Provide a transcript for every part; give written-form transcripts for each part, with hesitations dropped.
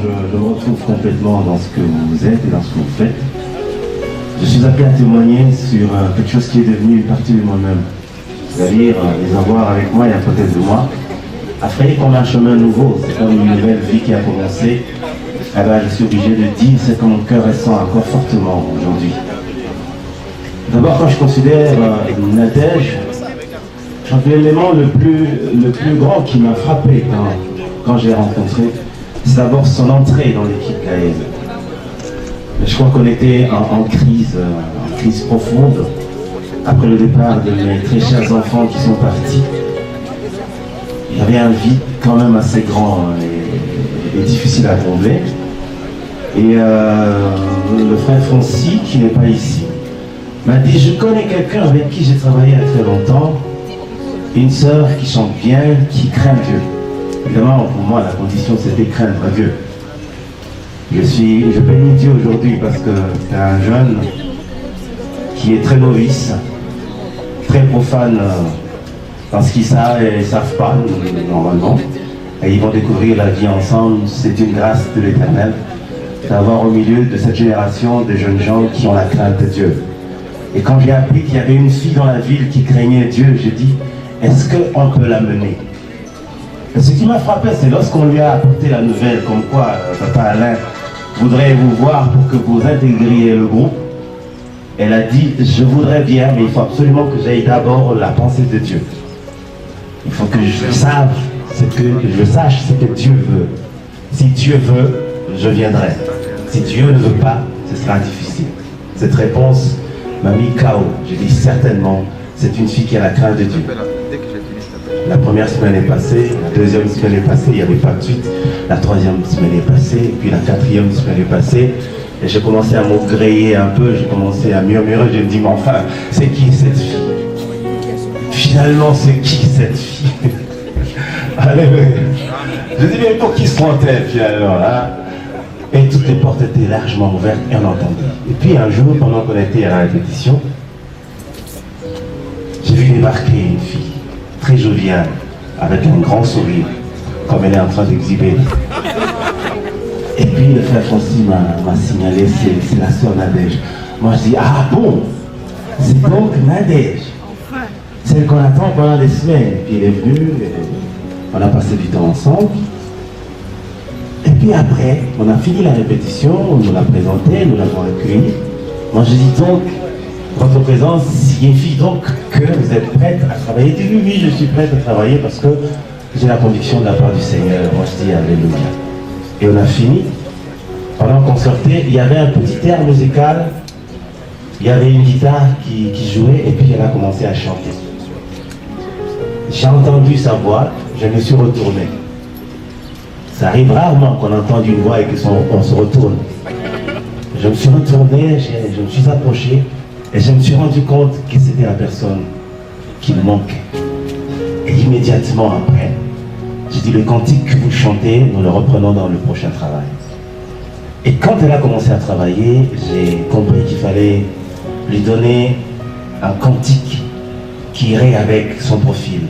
je me retrouve complètement dans ce que vous êtes et dans ce que vous faites. Je suis appelé à témoigner sur quelque chose qui est devenu une partie de moi-même. C'est-à-dire les avoir avec moi et à côté de moi. A frayer comme un chemin nouveau, c'est comme une nouvelle vie qui a commencé. Eh ben, je suis obligé de dire ce que mon cœur ressent encore fortement aujourd'hui. D'abord, quand je considère Nadège, je crois que l'élément le plus grand qui m'a frappé quand j'ai rencontré, c'est d'abord son entrée dans l'équipe CAEL. Je crois qu'on était en crise profonde, après le départ de mes très chers enfants qui sont partis. Il y avait un vide quand même assez grand et difficile à combler. Et le frère Francis, qui n'est pas ici, m'a dit, je connais quelqu'un avec qui j'ai travaillé il y a très longtemps, une sœur qui chante bien, qui craint Dieu. Évidemment, pour moi, la condition, c'était craindre Dieu. Je bénis Dieu aujourd'hui parce que c'est un jeune qui est très novice, très profane dans ce qu'ils savent et ne savent pas, normalement. Et ils vont découvrir la vie ensemble. C'est une grâce de l'Éternel d'avoir au milieu de cette génération de jeunes gens qui ont la crainte de Dieu. Et quand j'ai appris qu'il y avait une fille dans la ville qui craignait Dieu, j'ai dit, est-ce qu'on peut la mener? Et ce qui m'a frappé, c'est lorsqu'on lui a apporté la nouvelle, comme quoi Papa Alain voudrait vous voir pour que vous intégriez le groupe. Elle a dit, je voudrais bien, mais il faut absolument que j'aille d'abord la pensée de Dieu. Il faut que je sache ce que Dieu veut. Si Dieu veut, je viendrai. Si Dieu ne veut pas, ce sera difficile. Cette réponse m'a mis KO. J'ai dit certainement, c'est une fille qui a la crainte de Dieu. La première semaine est passée, la deuxième semaine est passée, il n'y avait pas de suite. La troisième semaine est passée, et puis la quatrième semaine est passée. Et j'ai commencé à m'augréer un peu, j'ai commencé à murmurer, je me dis, mais enfin, c'est qui cette fille? Finalement, c'est qui cette fille? Alléluia. Je dis, mais pour qui se prend-elle finalement hein? Et toutes les portes étaient largement ouvertes et on entendait. Et puis un jour, pendant qu'on était à la répétition, j'ai vu débarquer une fille très joviale, avec un grand sourire, comme elle est en train d'exhiber. Et puis le frère Francis m'a signalé, c'est la sœur Nadège. Moi je dis, ah bon, c'est donc Nadège, celle qu'on attend pendant des semaines. Puis elle est venue, on a passé du temps ensemble. Et puis après, on a fini la répétition, on nous l'a présentée, nous l'avons accueillie. Moi je dis donc, votre présence signifie donc que vous êtes prête à travailler. Elle dit oui, je suis prête à travailler parce que j'ai la conviction de la part du Seigneur. Moi je dis alléluia. Et on a fini. Pendant qu'on sortait, il y avait un petit air musical, il y avait une guitare qui jouait et puis elle a commencé à chanter. J'ai entendu sa voix, je me suis retourné. Ça arrive rarement qu'on entende une voix et qu'on se retourne. Je me suis retourné, je me suis approché et je me suis rendu compte que c'était la personne qui me manquait. Et immédiatement après, j'ai dit, le cantique que vous chantez, nous le reprenons dans le prochain travail. Et quand elle a commencé à travailler, j'ai compris qu'il fallait lui donner un cantique qui irait avec son profil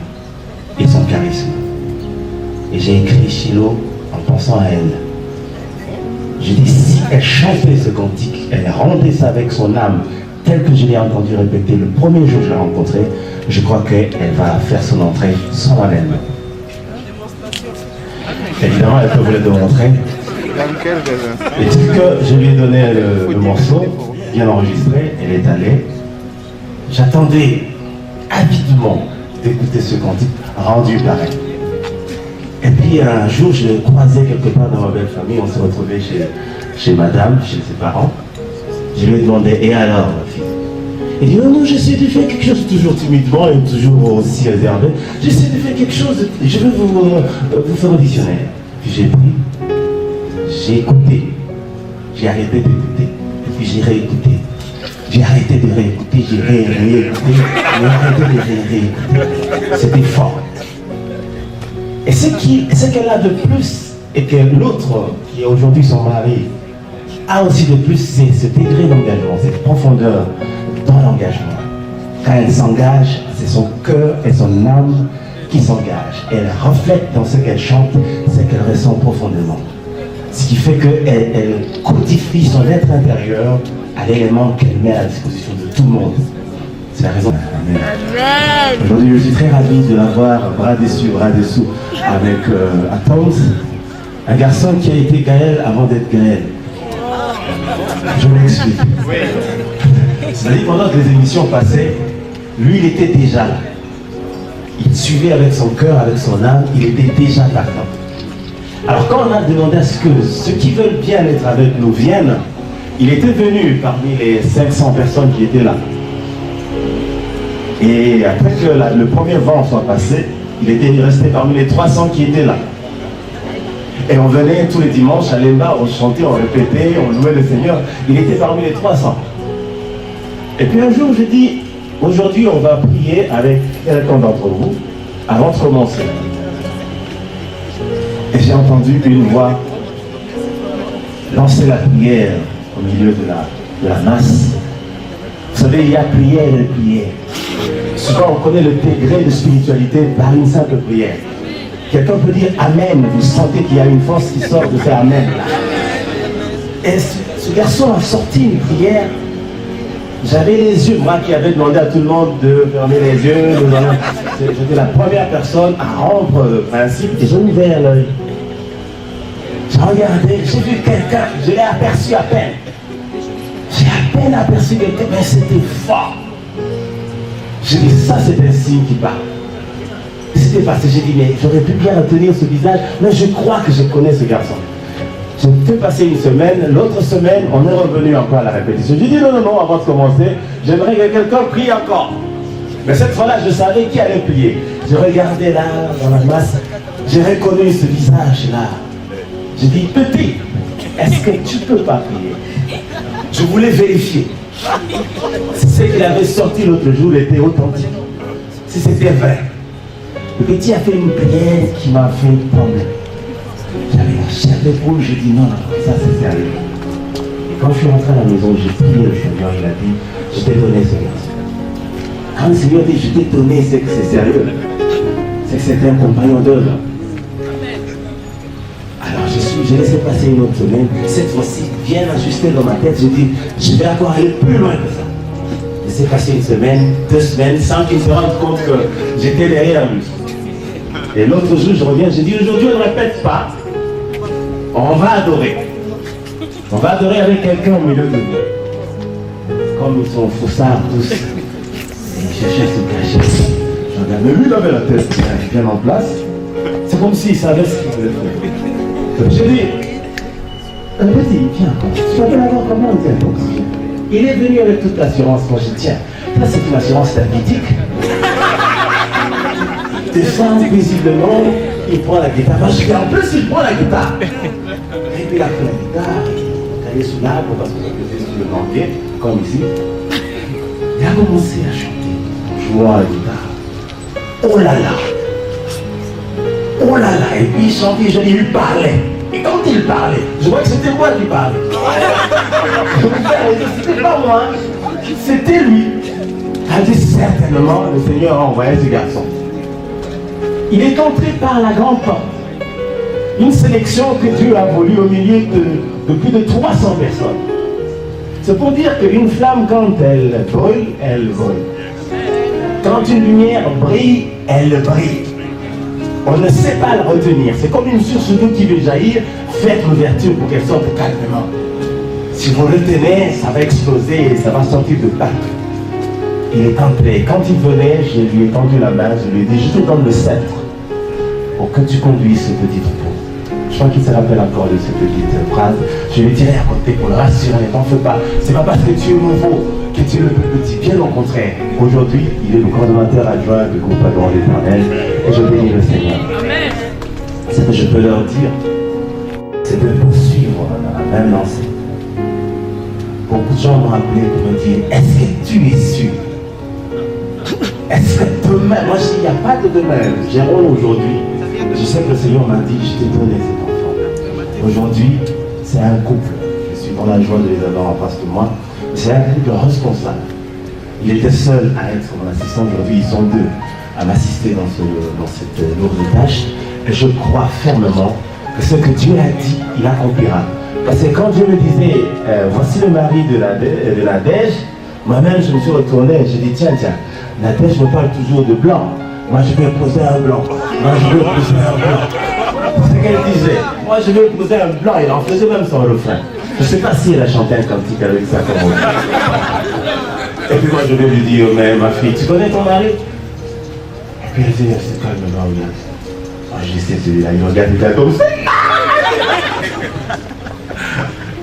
et son charisme. Et j'ai écrit Shiloh en pensant à elle. J'ai dit, si elle chantait ce cantique, elle rendait ça avec son âme, tel que je l'ai entendu répéter le premier jour que je l'ai rencontrée, je crois qu'elle va faire son entrée sans moi-même. Évidemment, elle peut vous le démontrer. Et dès que je lui ai donné le morceau, bien enregistré, elle est allée. J'attendais avidement d'écouter ce cantique rendu par elle. Et puis un jour, je l'ai croisée quelque part dans ma belle famille, on s'est retrouvés chez madame, chez ses parents. Je lui ai demandé, et alors, ma fille? Il dit, non, j'essaie de faire quelque chose, toujours timidement et toujours aussi réservé. J'essaie de faire quelque chose, je veux vous faire auditionner. Puis j'ai pris, j'ai écouté, j'ai arrêté d'écouter, et puis j'ai réécouté. J'ai arrêté de réécouter, j'ai réécouté, j'ai arrêté de réécouter. C'était fort. Et ce qu'elle a de plus, et que l'autre, qui est aujourd'hui son mari, a aussi de plus, c'est ce degré d'engagement, cette profondeur dans l'engagement. Quand elle s'engage, c'est son cœur et son âme qui s'engagent. Elle reflète dans ce qu'elle chante, ce qu'elle ressent profondément. Ce qui fait qu'elle codifie son être intérieur à l'élément qu'elle met à la disposition de tout le monde. C'est la raison. Amen. Aujourd'hui, je suis très ravi de l'avoir bras dessus, bras dessous avec Atoms, un garçon qui a été Gaël avant d'être Gaël. Je m'explique. C'est-à-dire pendant que les émissions passaient, lui il était déjà là. Il suivait avec son cœur, avec son âme, il était déjà partant. Alors quand on a demandé à ce que ceux qui veulent bien être avec nous viennent, il était venu parmi les 500 personnes qui étaient là. Et après que le premier vent soit passé, il était resté parmi les 300 qui étaient là. Et on venait tous les dimanches à l'Emba, on chantait, on répétait, on louait le Seigneur. Il était parmi les 300. Et puis un jour, j'ai dit, aujourd'hui, on va prier avec quelqu'un d'entre vous avant de commencer. Et j'ai entendu une voix lancer la prière au milieu de la masse. Vous savez, il y a prière et prière. Souvent, on connaît le degré de spiritualité par une simple prière. Quelqu'un peut dire Amen. Vous sentez qu'il y a une force qui sort de faire Amen. Et ce garçon a sorti une prière. J'avais les yeux, moi qui avais demandé à tout le monde de fermer les yeux. J'étais la première personne à rompre le principe et j'ai ouvert l'œil. J'ai regardé, j'ai vu quelqu'un, je l'ai aperçu à peine. J'ai à peine aperçu quelqu'un, mais c'était fort. J'ai dit, ça c'est un signe qui parle. C'était passé, j'ai dit, mais j'aurais pu bien retenir ce visage, mais je crois que je connais ce garçon. J'ai fait passer une semaine, l'autre semaine, on est revenu encore à la répétition. J'ai dit, non, avant de commencer, j'aimerais que quelqu'un prie encore. Mais cette fois-là, je savais qui allait prier. Je regardais là, dans la masse, j'ai reconnu ce visage-là. J'ai dit, petit, est-ce que tu peux pas prier? Je voulais vérifier. Si ce qu'il avait sorti l'autre jour était authentique. Si c'était vrai. Le petit a fait une prière qui m'a fait trembler. J'avais la chair d'épaule, j'ai dit non, ça c'est sérieux. Quand je suis rentré à la maison, j'ai prié le Seigneur, il a dit, je t'ai donné ce garçon. Quand le Seigneur dit, je t'ai donné, c'est que c'est sérieux. C'est que c'est un compagnon d'œuvre. Alors j'ai laissé passer une autre semaine. Cette fois-ci, bien ajusté dans ma tête, j'ai dit, je vais encore aller plus loin que ça. J'ai laissé passer une semaine, 2 semaines, sans qu'il se rende compte que j'étais derrière lui. Et l'autre jour, je reviens, j'ai dit, aujourd'hui, on ne répète pas. On va adorer. On va adorer avec quelqu'un au milieu de nous. Comme ils sont foussards tous. Et ils cherchaient à se cacher. Je regarde, mais lui, il avait la tête bien en place. C'est comme s'il savait ce qu'il voulait faire. J'ai dit, petit, viens, tu vas l'avoir comment on dit. Il est venu avec toute l'assurance. Moi, je dis, tiens, ça c'est une assurance davidique. Descend visiblement, il prend la guitare. Moi, je dis, en plus, il prend la guitare. Et puis, il a pris la guitare, il est sous l'arbre parce que c'était sur le banquet, comme ici. Il a commencé à chanter, en jouant à la guitare. Oh là là! Oh là là! Et puis, il chantait, il lui parlait. Et quand il parlait, je vois que c'était moi qui parlais. C'était pas moi, c'était lui. Elle dit certainement, le Seigneur a envoyé ce garçon. Il est entré par la grande porte. Une sélection que Dieu a voulu au milieu de plus de 300 personnes. C'est pour dire qu'une flamme, quand elle brûle, elle brûle. Quand une lumière brille, elle brille. On ne sait pas la retenir. C'est comme une source d'eau qui veut jaillir. Faites l'ouverture pour qu'elle sorte calmement. Si vous retenez, ça va exploser et ça va sortir de partout. Il est entré. Quand il venait, je lui ai tendu la main, je lui ai dit, je te donne le sceptre pour que tu conduises ce petit troupeau. Je crois qu'il se rappelle encore de cette petite phrase. Je lui ai tiré à côté pour le rassurer, ne t'en fais pas. C'est pas parce que tu es nouveau que tu es le plus petit. Bien au contraire. Aujourd'hui, il est le coordonnateur adjoint du groupe Adorant l'Éternel et je bénis le Seigneur. Amen. Ce que je peux leur dire, c'est de poursuivre dans la même lancée. Beaucoup de gens m'ont appelé pour me dire, est-ce que tu es sûr? Est-ce que demain, moi je dis, il n'y a pas de demain, Jérôme aujourd'hui, je sais que le Seigneur m'a dit, je t'ai donné cet enfant. Aujourd'hui, c'est un couple, je suis dans la joie de les avoir en face de moi, c'est un couple responsable. Il était seul à être mon assistant, aujourd'hui ils sont 2 à m'assister dans cette lourde tâche, et je crois fermement ce que Dieu a dit, il accomplira. Parce que quand Dieu me disait, voici le mari de Nadège, moi-même je me suis retourné, j'ai dit, tiens, Nadège me parle toujours de blanc. Moi je vais poser un blanc. Moi je vais poser un blanc. C'est ce qu'elle disait. Moi je vais poser un blanc. Il en faisait même son refrain. Je ne sais pas si elle a chanté un cantique avec ça comme on dit. Et puis moi je vais lui dire, mais ma fille, tu connais ton mari? Et puis elle dit, c'est calme-moi, regarde. Moi je dis, c'est celui-là, il regarde le gars comme ça.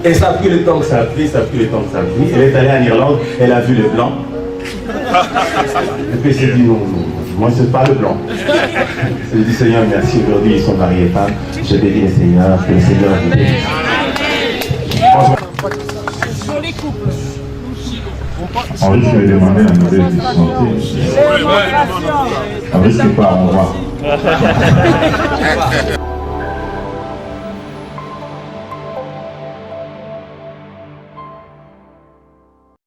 Et ça a pris le temps que ça a pris, ça a pris le temps que ça a pris. Elle est allée en Irlande, elle a vu le blanc. Et puis elle s'est dit, non, moi c'est pas le blanc. Je lui ai dit, Seigneur, merci, aujourd'hui ils sont mariés femmes. Je bénis le Seigneur, que le Seigneur vous bénisse. Sur les couples. On risque de demander à Nadège de chanter. On risque pas, on va.